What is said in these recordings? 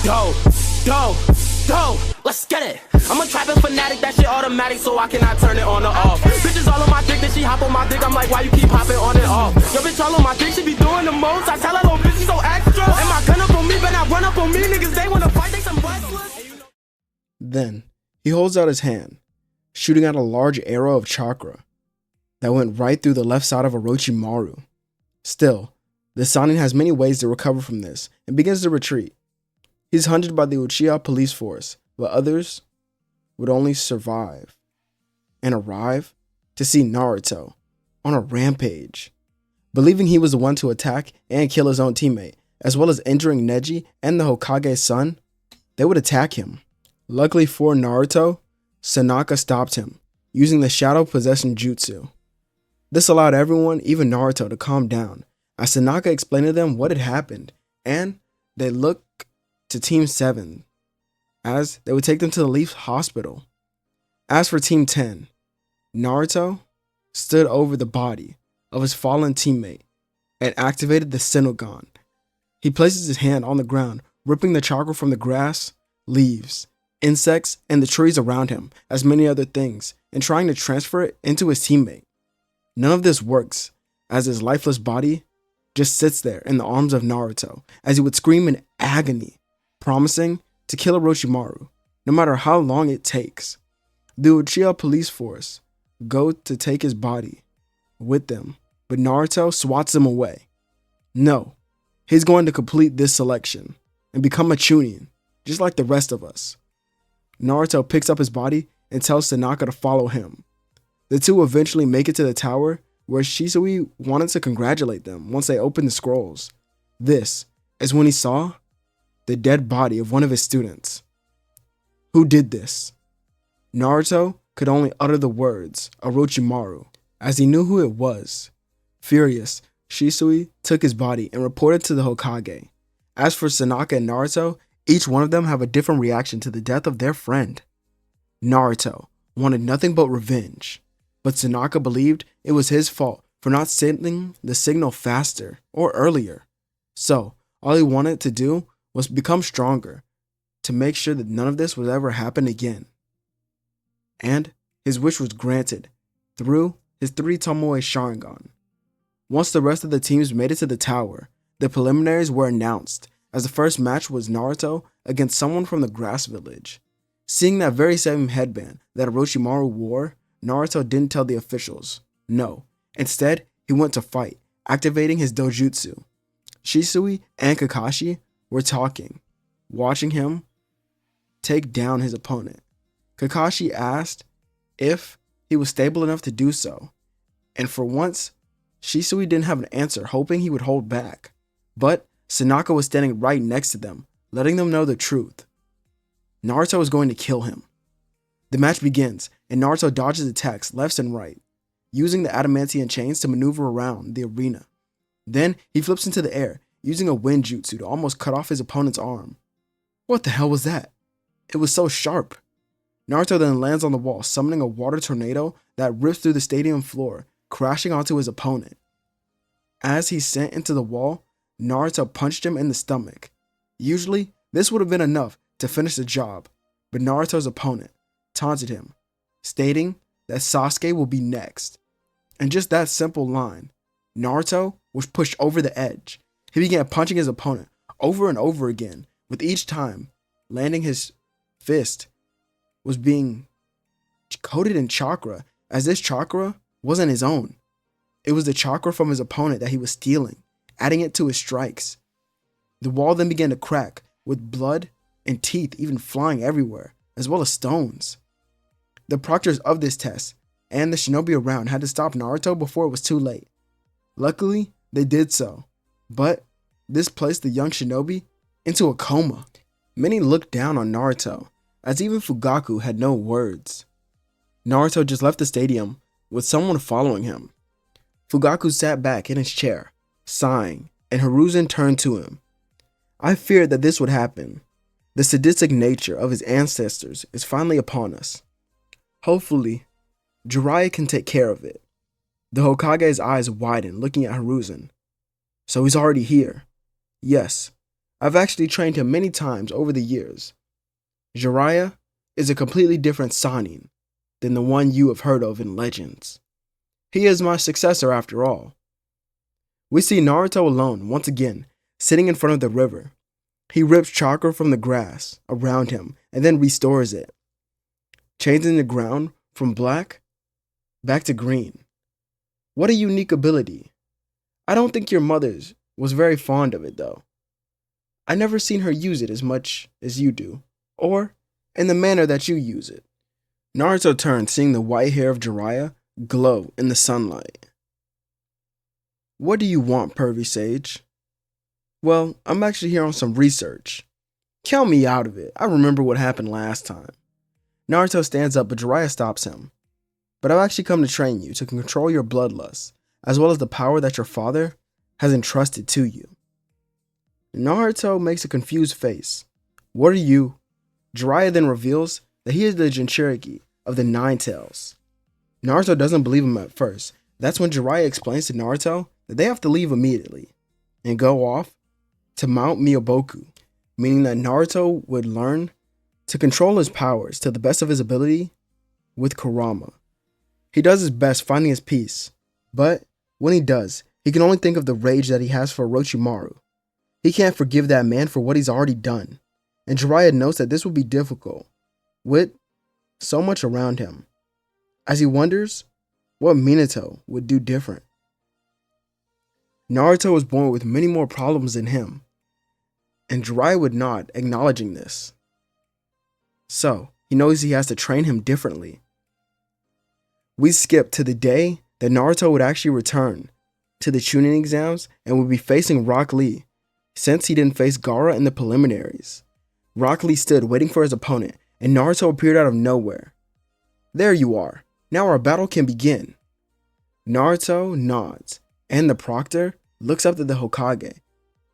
Dope, dope, dope, let's get it. I'm a trapping fanatic, that shit automatic, so I cannot turn it on or off. Bitches all on my dick, then she hop on my dick, I'm like, why you keep hopping on and off? Your bitch all on my dick, she be doing the most, I tell her, little bitch, she so extra. And my gun up on me, but not run up on me, niggas, they wanna fight, they some wrestlers. Then, he holds out his hand, shooting out a large arrow of chakra that went right through the left side of Orochimaru. Still, the Sannin has many ways to recover from this and begins to retreat. He's hunted by the Uchiha police force, but others would only survive and arrive to see Naruto on a rampage. Believing he was the one to attack and kill his own teammate, as well as injuring Neji and the Hokage's son, they would attack him. Luckily for Naruto, Sanaka stopped him, using the Shadow Possession Jutsu. This allowed everyone, even Naruto, to calm down, as Sanaka explained to them what had happened, and they looked to Team 7, as they would take them to the Leaf Hospital. As for Team 10, Naruto stood over the body of his fallen teammate and activated the Sennogan. He places his hand on the ground, ripping the chakra from the grass, leaves, insects, and the trees around him, as many other things, and trying to transfer it into his teammate. None of this works, as his lifeless body just sits there in the arms of Naruto, as he would scream in agony, promising to kill Orochimaru, no matter how long it takes. The Uchiha police force go to take his body with them, but Naruto swats them away. No, he's going to complete this selection and become a Chunin, just like the rest of us. Naruto picks up his body and tells Tanaka to follow him. The two eventually make it to the tower where Shisui wanted to congratulate them once they opened the scrolls. This is when he saw the dead body of one of his students. Who did this? Naruto could only utter the words Orochimaru, as he knew who it was. Furious, Shisui took his body and reported to the Hokage. As for Sanaka and Naruto, each one of them have a different reaction to the death of their friend. Naruto wanted nothing but revenge, but Sanaka believed it was his fault for not sending the signal faster or earlier. So, all he wanted to do was become stronger to make sure that none of this would ever happen again. And his wish was granted through his 3 Tomoe Sharingan. Once the rest of the teams made it to the tower, the preliminaries were announced, as the first match was Naruto against someone from the grass village. Seeing that very same headband that Orochimaru wore, Naruto didn't tell the officials. No, instead, he went to fight, activating his dojutsu. Shisui and Kakashi were talking, watching him take down his opponent. Kakashi asked if he was stable enough to do so, and for once, Shisui didn't have an answer, hoping he would hold back. But Sanaka was standing right next to them, letting them know the truth. Naruto was going to kill him. The match begins, and Naruto dodges attacks left and right, using the adamantium chains to maneuver around the arena. Then he flips into the air, using a wind jutsu to almost cut off his opponent's arm. What the hell was that? It was so sharp. Naruto then lands on the wall, summoning a water tornado that rips through the stadium floor, crashing onto his opponent. As he sent into the wall, Naruto punched him in the stomach. Usually, this would have been enough to finish the job, but Naruto's opponent taunted him, stating that Sasuke will be next. And just that simple line, Naruto was pushed over the edge. He began punching his opponent over and over again, with each time landing his fist was being coated in chakra, as this chakra wasn't his own. It was the chakra from his opponent that he was stealing, adding it to his strikes. The wall then began to crack, with blood and teeth even flying everywhere, as well as stones. The proctors of this test and the shinobi around had to stop Naruto before it was too late. Luckily, they did so, but this placed the young shinobi into a coma. Many looked down on Naruto, as even Fugaku had no words. Naruto just left the stadium with someone following him. Fugaku sat back in his chair, sighing, and Hiruzen turned to him. I feared that this would happen. The sadistic nature of his ancestors is finally upon us. Hopefully, Jiraiya can take care of it. The Hokage's eyes widened, looking at Hiruzen. So he's already here. Yes, I've actually trained him many times over the years. Jiraiya is a completely different Sannin than the one you have heard of in legends. He is my successor after all. We see Naruto alone once again, sitting in front of the river. He rips chakra from the grass around him and then restores it, changing the ground from black back to green. What a unique ability. I don't think your mother's was very fond of it though. I never seen her use it as much as you do, or in the manner that you use it. Naruto turned, seeing the white hair of Jiraiya glow in the sunlight. What do you want, pervy sage? Well, I'm actually here on some research. Count me out of it. I remember what happened last time. Naruto stands up, but Jiraiya stops him. But I've actually come to train you to control your bloodlust, as well as the power that your father has entrusted to you. Naruto makes a confused face. What are you? Jiraiya then reveals that he is the Jinchuriki of the Nine Tails. Naruto doesn't believe him at first. That's when Jiraiya explains to Naruto that they have to leave immediately and go off to Mount Miyoboku, meaning that Naruto would learn to control his powers to the best of his ability with Kurama. He does his best finding his peace, but when he does, he can only think of the rage that he has for Orochimaru. He can't forgive that man for what he's already done, and Jiraiya knows that this will be difficult, with so much around him, as he wonders what Minato would do different. Naruto was born with many more problems than him, and Jiraiya would nod, acknowledging this. So, he knows he has to train him differently. We skip to the day that Naruto would actually return to the Chunin exams and would be facing Rock Lee, since he didn't face Gaara in the preliminaries. Rock Lee stood waiting for his opponent, and Naruto appeared out of nowhere. There you are. Now our battle can begin. Naruto nods, and the proctor looks up at the Hokage,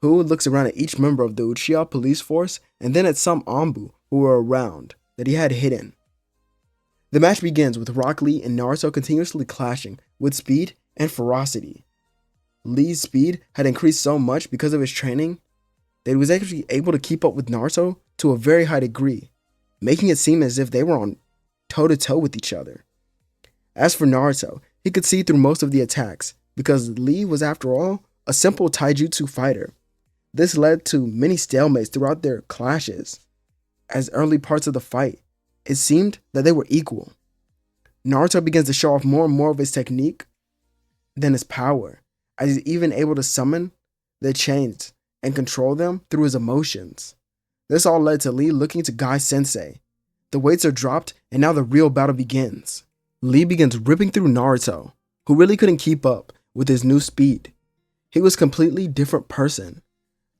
who looks around at each member of the Uchiha police force and then at some Anbu who were around that he had hidden. The match begins with Rock Lee and Naruto continuously clashing with speed and ferocity. Lee's speed had increased so much because of his training that he was actually able to keep up with Naruto to a very high degree, making it seem as if they were on toe-to-toe with each other. As for Naruto, he could see through most of the attacks because Lee was, after all, a simple taijutsu fighter. This led to many stalemates throughout their clashes. As early parts of the fight, it seemed that they were equal. Naruto begins to show off more and more of his technique than his power, as he's even able to summon the chains and control them through his emotions. This all led to Lee looking to Guy Sensei. The weights are dropped, and now the real battle begins. Lee begins ripping through Naruto, who really couldn't keep up with his new speed. He was a completely different person.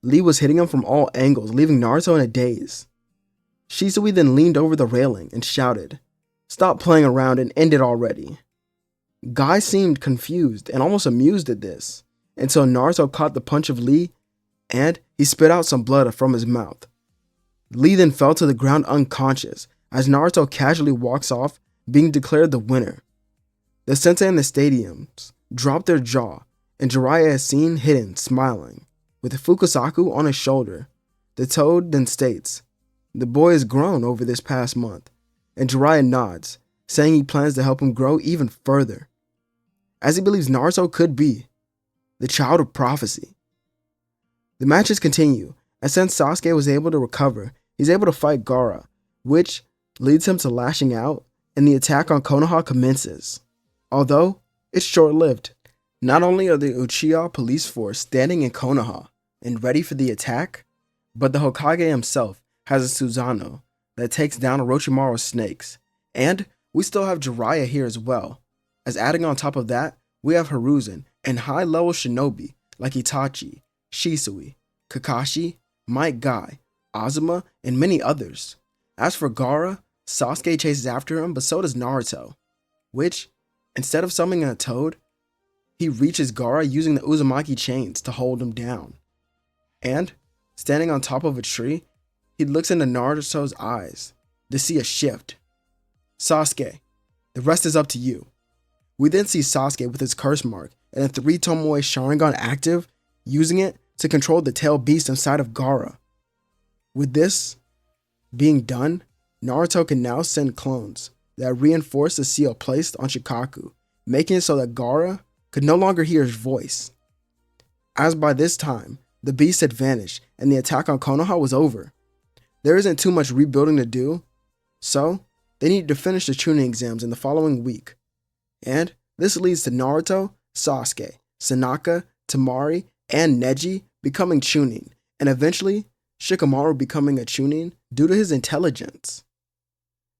Lee was hitting him from all angles, leaving Naruto in a daze. Shisui then leaned over the railing and shouted, "Stop playing around and end it already." Guy seemed confused and almost amused at this, until Naruto caught the punch of Lee and he spit out some blood from his mouth. Lee then fell to the ground unconscious as Naruto casually walks off, being declared the winner. The sensei in the stadiums dropped their jaw, and Jiraiya is seen hidden, smiling, with Fukasaku on his shoulder. The toad then states, "The boy has grown over this past month," and Jiraiya nods, saying he plans to help him grow even further, as he believes Naruto could be the child of prophecy. The matches continue, and since Sasuke was able to recover, he's able to fight Gaara, which leads him to lashing out, and the attack on Konoha commences. Although, it's short-lived. Not only are the Uchiha police force standing in Konoha and ready for the attack, but the Hokage himself has a Susanoo that takes down Orochimaru's snakes. And we still have Jiraiya here as well, as adding on top of that, we have Hiruzen and high-level shinobi like Itachi, Shisui, Kakashi, Might Guy, Azuma, and many others. As for Gaara, Sasuke chases after him, but so does Naruto, which, instead of summoning a toad, he reaches Gaara using the Uzumaki chains to hold him down. And, standing on top of a tree, he looks into Naruto's eyes to see a shift. "Sasuke, the rest is up to you." We then see Sasuke with his curse mark and a 3 Tomoe Sharingan active, using it to control the tail beast inside of Gaara. With this being done, Naruto can now send clones that reinforce the seal placed on Shikaku, making it so that Gaara could no longer hear his voice. As by this time, the beast had vanished and the attack on Konoha was over. There isn't too much rebuilding to do, so they needed to finish the Chunin exams in the following week. And this leads to Naruto, Sasuke, Sanaka, Temari, and Neji becoming Chunin, and eventually Shikamaru becoming a Chunin due to his intelligence.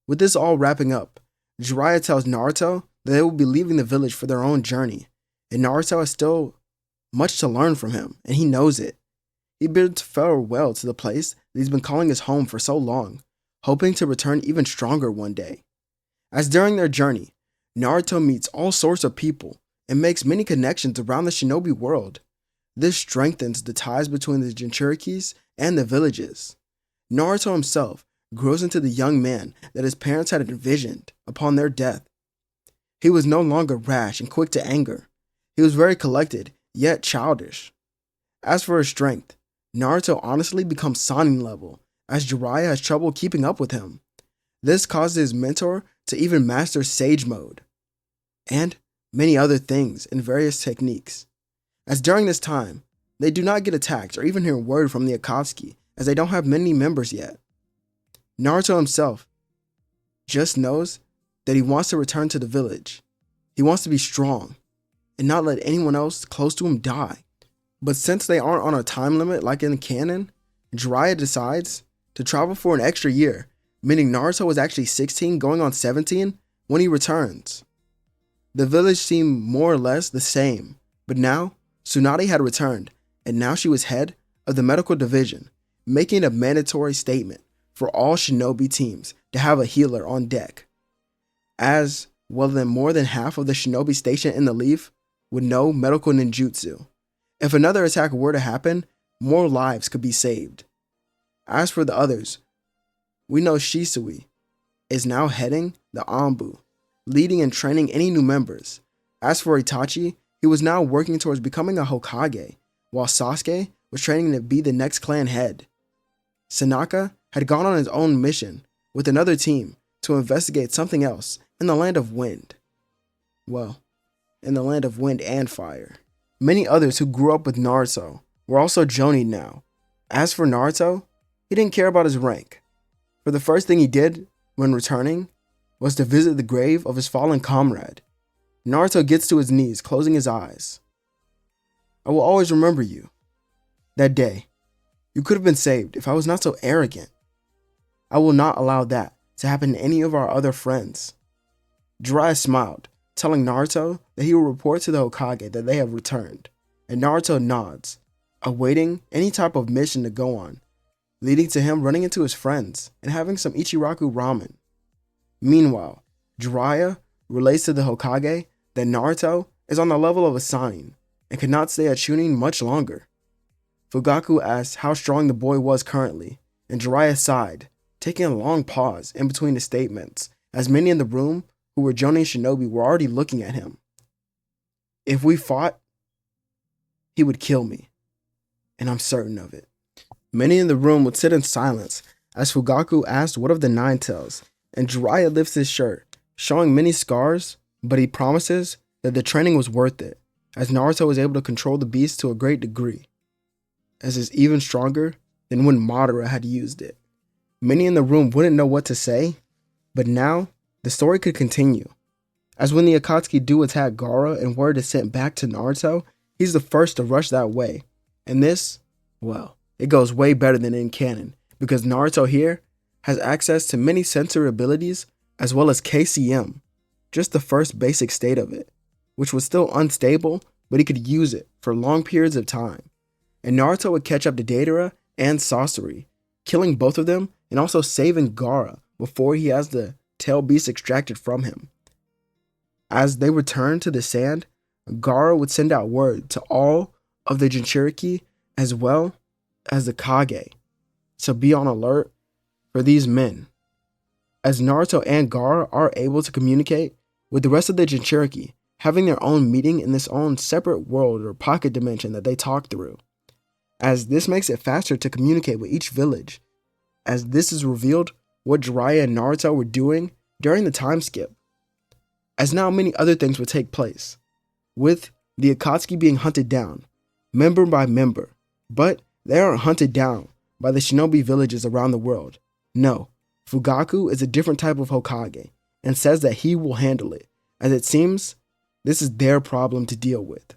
With this all wrapping up, Jiraiya tells Naruto that they will be leaving the village for their own journey, and Naruto has still much to learn from him, and he knows it. He bids farewell to the place that he's been calling his home for so long, hoping to return even stronger one day. As during their journey, Naruto meets all sorts of people and makes many connections around the shinobi world. This strengthens the ties between the Jinchurikis and the villages. Naruto himself grows into the young man that his parents had envisioned upon their death. He was no longer rash and quick to anger. He was very collected, yet childish. As for his strength, Naruto honestly becomes Sannin level, as Jiraiya has trouble keeping up with him. This causes his mentor to even master Sage Mode, and many other things in various techniques. As during this time, they do not get attacked or even hear word from the Akatsuki, as they don't have many members yet. Naruto himself just knows that he wants to return to the village. He wants to be strong and not let anyone else close to him die. But since they aren't on a time limit like in canon, Jiraiya decides to travel for an extra year, meaning Naruto was actually 16 going on 17 when he returns. The village seemed more or less the same, but now Tsunade had returned, and now she was head of the medical division, making a mandatory statement for all shinobi teams to have a healer on deck. As well than more than half of the shinobi stationed in the Leaf would know medical ninjutsu. If another attack were to happen, more lives could be saved. As for the others, we know Shisui is now heading the Anbu, leading and training any new members. As for Itachi, he was now working towards becoming a Hokage, while Sasuke was training to be the next clan head. Sanaka had gone on his own mission with another team to investigate something else in the land of wind. Well, in the land of wind and fire. Many others who grew up with Naruto were also jonin now. As for Naruto, he didn't care about his rank. For the first thing he did when returning was to visit the grave of his fallen comrade. Naruto gets to his knees, closing his eyes. I will always remember you. That day, you could have been saved if I was not so arrogant. I will not allow that to happen to any of our other friends. Jiraiya smiled, telling Naruto that he will report to the Hokage that they have returned, and Naruto nods, awaiting any type of mission to go on, leading to him running into his friends and having some Ichiraku ramen. Meanwhile, Jiraiya relates to the Hokage that Naruto is on the level of a Sannin and cannot stay at Chunin much longer. Fugaku asked how strong the boy was currently, and Jiraiya sighed, taking a long pause in between the statements, as many in the room who were Jonin shinobi were already looking at him. If we fought, he would kill me, and I'm certain of it. Many in the room would sit in silence as Fugaku asked what of the Nine Tails, and Jiraiya lifts his shirt, showing many scars, but he promises that the training was worth it, as Naruto was able to control the beast to a great degree, as is even stronger than when Madara had used it. Many in the room wouldn't know what to say, but now the story could continue. As when the Akatsuki do attack Gaara and word is sent back to Naruto, he's the first to rush that way. And this, well, it goes way better than in canon, because Naruto here has access to many sensory abilities as well as KCM, just the first basic state of it, which was still unstable, but he could use it for long periods of time. And Naruto would catch up to Deidara and Sasori, killing both of them and also saving Gaara before he has the tail beast extracted from him. As they returned to the sand, Gaara would send out word to all of the Jinchuriki as well as the Kage to be on alert for these men. As Naruto and Gaara are able to communicate with the rest of the Jinchuriki, having their own meeting in this own separate world or pocket dimension that they talk through. as this makes it faster to communicate with each village, as this is revealed what Jiraiya and Naruto were doing during the time skip, as now many other things would take place, with the Akatsuki being hunted down, member by member, but they aren't hunted down by the shinobi villages around the world. No, Fugaku is a different type of Hokage, and says that he will handle it, as it seems this is their problem to deal with,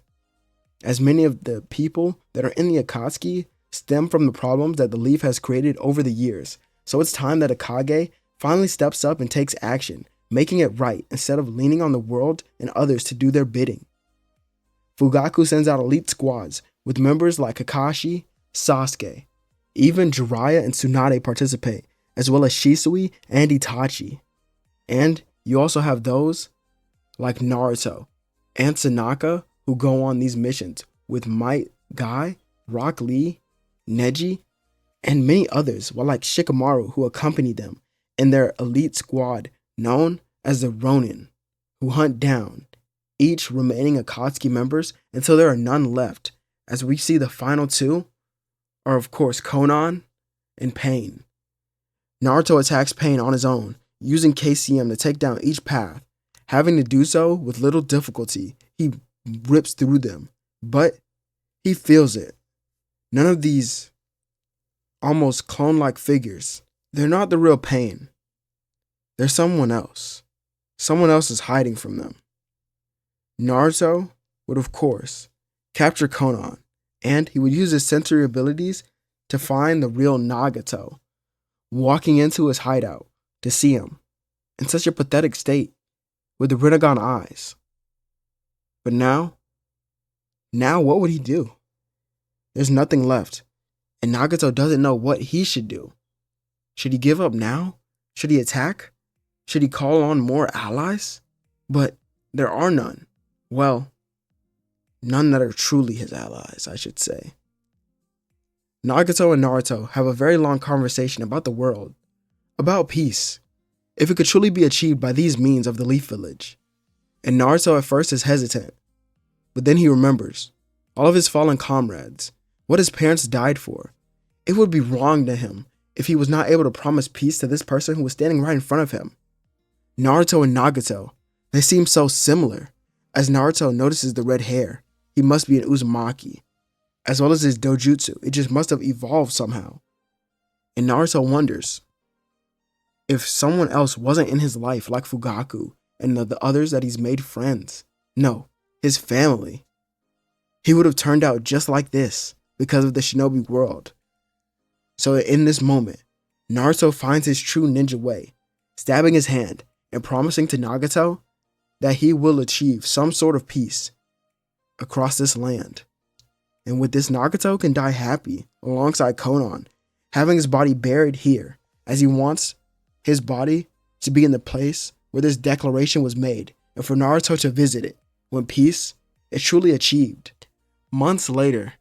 as many of the people that are in the Akatsuki stem from the problems that the leaf has created over the years. So it's time that Akage finally steps up and takes action, making it right instead of leaning on the world and others to do their bidding. Fugaku sends out elite squads with members like Kakashi, Sasuke. Even Jiraiya and Tsunade participate, as well as Shisui and Itachi. And you also have those like Naruto and Tanaka who go on these missions with Might Guy, Rock Lee, Neji, and many others, while like Shikamaru who accompany them in their elite squad known as the Ronin, who hunt down each remaining Akatsuki members until there are none left, as we see the final two are of course Konan and Pain. Naruto attacks Pain on his own, using KCM to take down each path. Having to do so with little difficulty, he rips through them, but he feels it. None of these almost clone-like figures, they're not the real Pain. They're someone else. Someone else is hiding from them. Naruto would of course capture Konan, and he would use his sensory abilities to find the real Nagato, walking into his hideout to see him in such a pathetic state with the Rinnegan eyes. But now what would he do? There's nothing left, and Nagato doesn't know what he should do. Should he give up now? Should he attack? Should he call on more allies? But there are none. Well, none that are truly his allies, I should say. Nagato and Naruto have a very long conversation about the world, about peace, if it could truly be achieved by these means of the Leaf Village. And Naruto at first is hesitant, but then he remembers all of his fallen comrades, what his parents died for. It would be wrong to him if he was not able to promise peace to this person who was standing right in front of him. Naruto and Nagato, they seem so similar. As Naruto notices the red hair, he must be an Uzumaki, as well as his dojutsu. It just must have evolved somehow. And Naruto wonders if someone else wasn't in his life like Fugaku and the others that he's made friends. No, his family. He would have turned out just like this because of the shinobi world. So in this moment, Naruto finds his true ninja way, stabbing his hand and promising to Nagato that he will achieve some sort of peace across this land. And with this, Nagato can die happy alongside Konan, having his body buried here, as he wants his body to be in the place where this declaration was made, and for Naruto to visit it when peace is truly achieved. Months later,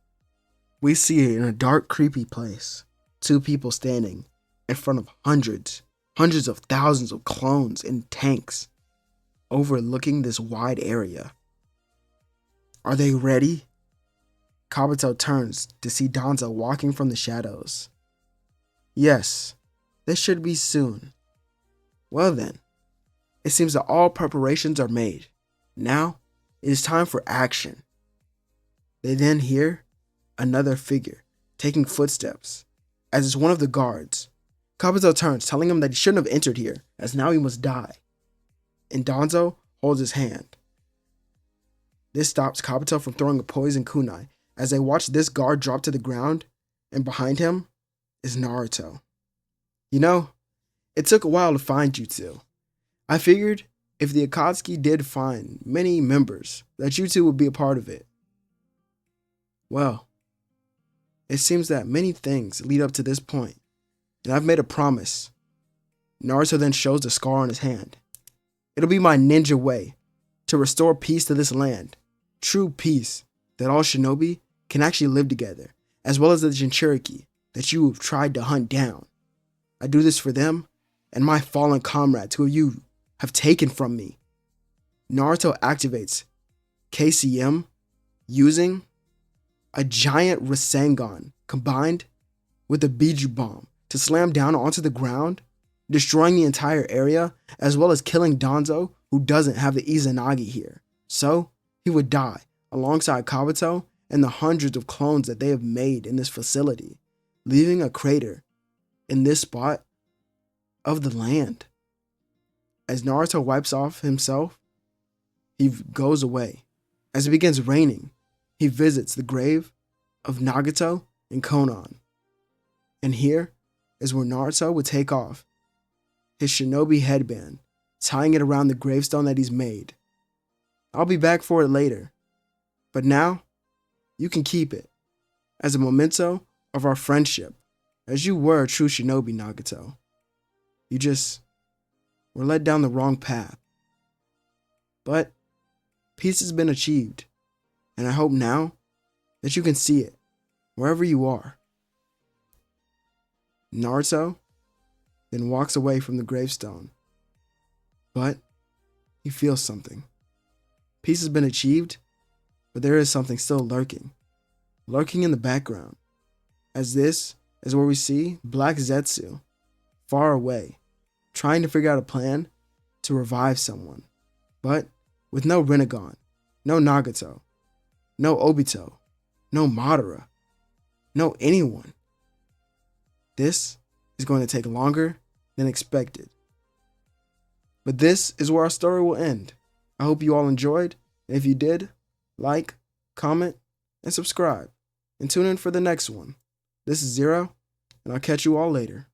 we see it in a dark, creepy place, two people standing in front of hundreds of thousands of clones in tanks, overlooking this wide area. Are they ready? Kabuto turns to see Danzo walking from the shadows. Yes, this should be soon. Well then, it seems that all preparations are made. Now, it is time for action. They then hear another figure taking footsteps, as it's one of the guards. Kabuto turns, telling him that he shouldn't have entered here, as now he must die. And Danzo holds his hand. This stops Kabuto from throwing a poison kunai, as they watch this guard drop to the ground, and behind him is Naruto. You know, it took a while to find Jutsu. I figured if the Akatsuki did find many members, that Jutsu would be a part of it. Well, it seems that many things lead up to this point, and I've made a promise. Naruto then shows the scar on his hand. It'll be my ninja way to restore peace to this land. True peace that all shinobi can actually live together, as well as the Jinchuriki that you have tried to hunt down. I do this for them and my fallen comrades who you have taken from me. Naruto activates KCM using a giant Rasengan combined with the Biju bomb to slam down onto the ground, destroying the entire area, as well as killing Danzo, who doesn't have the Izanagi here. So, he would die alongside Kabuto and the hundreds of clones that they have made in this facility, leaving a crater in this spot of the land. As Naruto wipes off himself, he goes away. As it begins raining, he visits the grave of Nagato and Konoha. And here is where Naruto would take off his shinobi headband, tying it around the gravestone that he's made. I'll be back for it later, but now you can keep it as a memento of our friendship, as you were a true shinobi, Nagato. You just were led down the wrong path. But peace has been achieved, and I hope now that you can see it wherever you are. Naruto then walks away from the gravestone, but he feels something. Peace has been achieved, but there is something still lurking in the background, as this is where we see Black Zetsu far away, trying to figure out a plan to revive someone, but with no Rinnegan, no Nagato, no Obito, no Madara, no anyone. This is going to take longer than expected. But this is where our story will end. I hope you all enjoyed, and if you did, like, comment, and subscribe, and tune in for the next one. This is Zero, and I'll catch you all later.